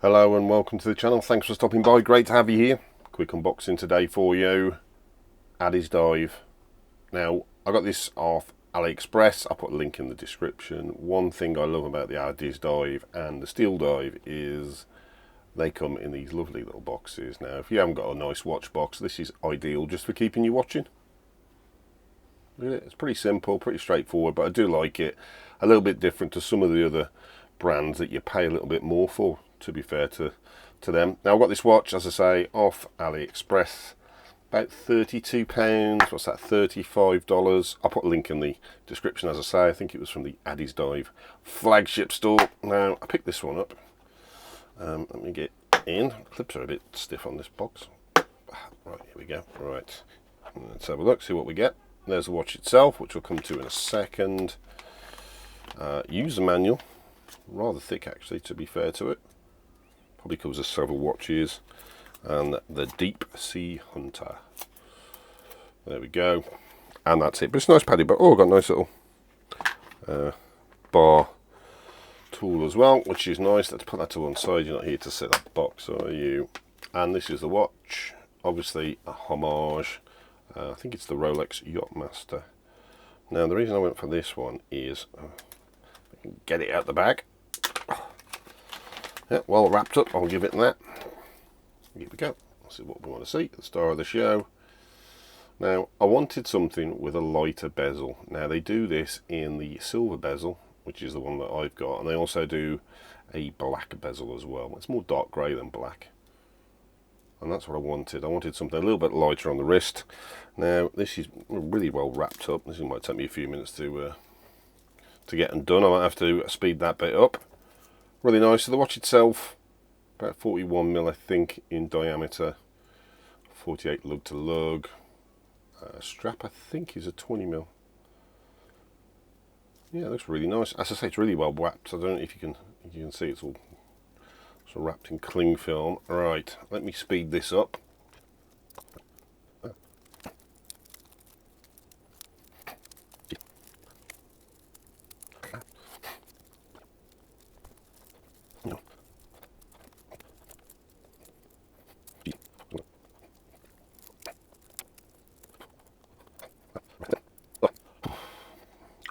Hello and welcome to the channel. Thanks for stopping by. Great to have you here. Quick unboxing today for you. AddiesDIve. Now, I got this off AliExpress. I'll put a link in the description. One thing I love about the AddiesDIve and the Steel Dive is they come in these lovely little boxes. Now, if you haven't got a nice watch box, this is ideal just for keeping you watching. Look at it. It's pretty simple, pretty straightforward, but I do like it. A little bit different to some of the other brands that you pay a little bit more for, to be fair to them. Now, I've got this watch, as I say, off AliExpress. About £32. What's that? $35. I'll put a link in the description, as I say. I think it was from the AddiesDIve flagship store. Now, I picked this one up. Let me get in. Clips are a bit stiff on this box. Right, here we go. Right, let's have a look, see what we get. There's the watch itself, which we'll come to in a second. User manual. Rather thick, actually, to be fair to it. Probably covers several watches. And the Deep Sea Hunter. There we go. And that's it. But it's a nice paddy, but oh, got a nice little bar tool as well, which is nice. Let's put that to one side. You're not here to set that box, are you? And this is the watch. Obviously a homage. I think it's the Rolex YachtMaster. Now, the reason I went for this one is I can get it out the bag. Yeah, well wrapped up, I'll give it that. Here we go. This is what we want to see, the star of the show. Now, I wanted something with a lighter bezel. Now, they do this in the silver bezel, which is the one that I've got, and they also do a black bezel as well. It's more dark grey than black. And that's what I wanted. I wanted something a little bit lighter on the wrist. Now, this is really well wrapped up. This might take me a few minutes to get them done. I might have to speed that bit up. Really nice. So the watch itself, about 41mm, I think, in diameter. 48 lug to lug. Strap, I think, is a 20mm. Yeah, it looks really nice. As I say, it's really well wrapped. I don't know if you can see it's all sort of wrapped in cling film. Right, let me speed this up.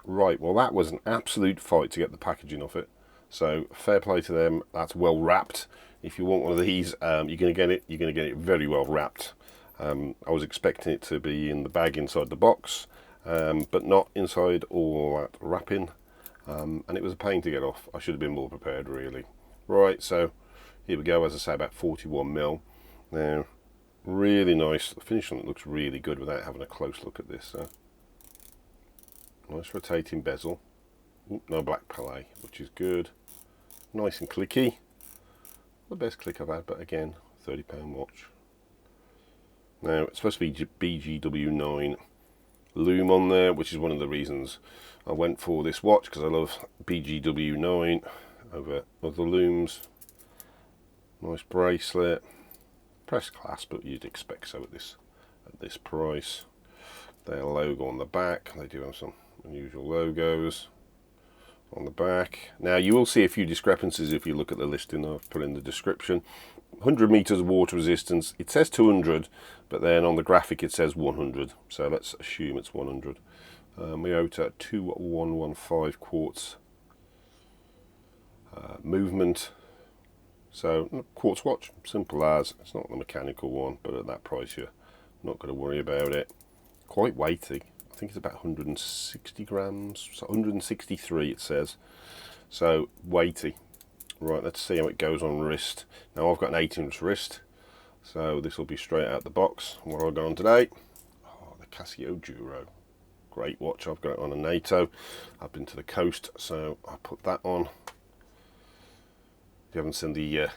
Right, well, that was an absolute fight to get the packaging off it. So fair play to them. That's well wrapped. If you want one of these, you're going to get it. You're going to get it very well wrapped. I was expecting it to be in the bag inside the box, but not inside all that wrapping. And it was a pain to get off. I should have been more prepared, really. Right, so here we go. As I say, about 41mm. Now, really nice. The finish on it looks really good without having a close look at this. Nice rotating bezel. Ooh, no black palette, which is good. Nice and clicky. The best click I've had, but again, £30 watch. Now, it's supposed to be BGW9 loom on there, which is one of the reasons I went for this watch, because I love BGW9 over other looms. Nice bracelet. Press clasp, but you'd expect so at this price. Their logo on the back. They do have some unusual logos on the back. Now, you will see a few discrepancies if you look at the listing I've put in the description. 100 meters water resistance. It says 200, but then on the graphic it says 100. So let's assume it's 100. Miyota 2115 quartz movement. So quartz watch, simple as. It's not the mechanical one, but at that price you're not going to worry about it. Quite weighty. I think it's about 160 grams, so 163 it says. So weighty. Right, let's see how it goes on wrist. Now, I've got an 8-inch wrist, so this will be straight out the box. What have I got on today? Oh, the Casio Duro. Great watch. I've got it on a NATO. I've been to the coast, so I put that on. If you haven't seen the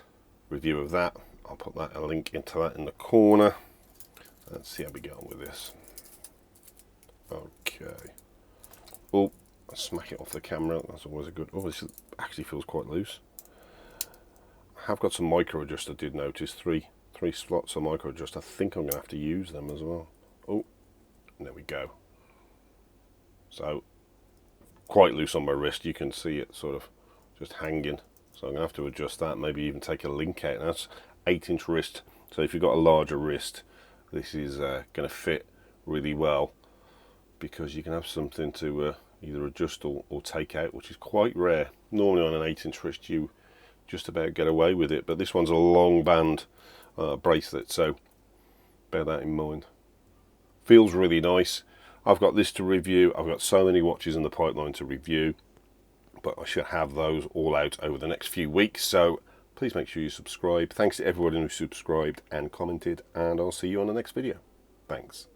review of that, I'll put that a link into that in the corner. Let's see how we get on with this. Okay. Oh, I'll smack it off the camera. That's always a good. Oh, this actually feels quite loose. I have got some micro adjust. I did notice three slots of micro adjust. I think I'm going to have to use them as well. Oh, and there we go. So quite loose on my wrist. You can see it sort of just hanging. So I'm going to have to adjust that, maybe even take a link out. That's 8-inch wrist, so if you've got a larger wrist, this is going to fit really well, because you can have something to either adjust or take out, which is quite rare. Normally on an 8-inch wrist you just about get away with it, but this one's a long band bracelet, so bear that in mind. Feels really nice. I've got this to review. I've got so many watches in the pipeline to review, but I should have those all out over the next few weeks, so please make sure you subscribe. Thanks to everyone who subscribed and commented, and I'll see you on the next video. Thanks.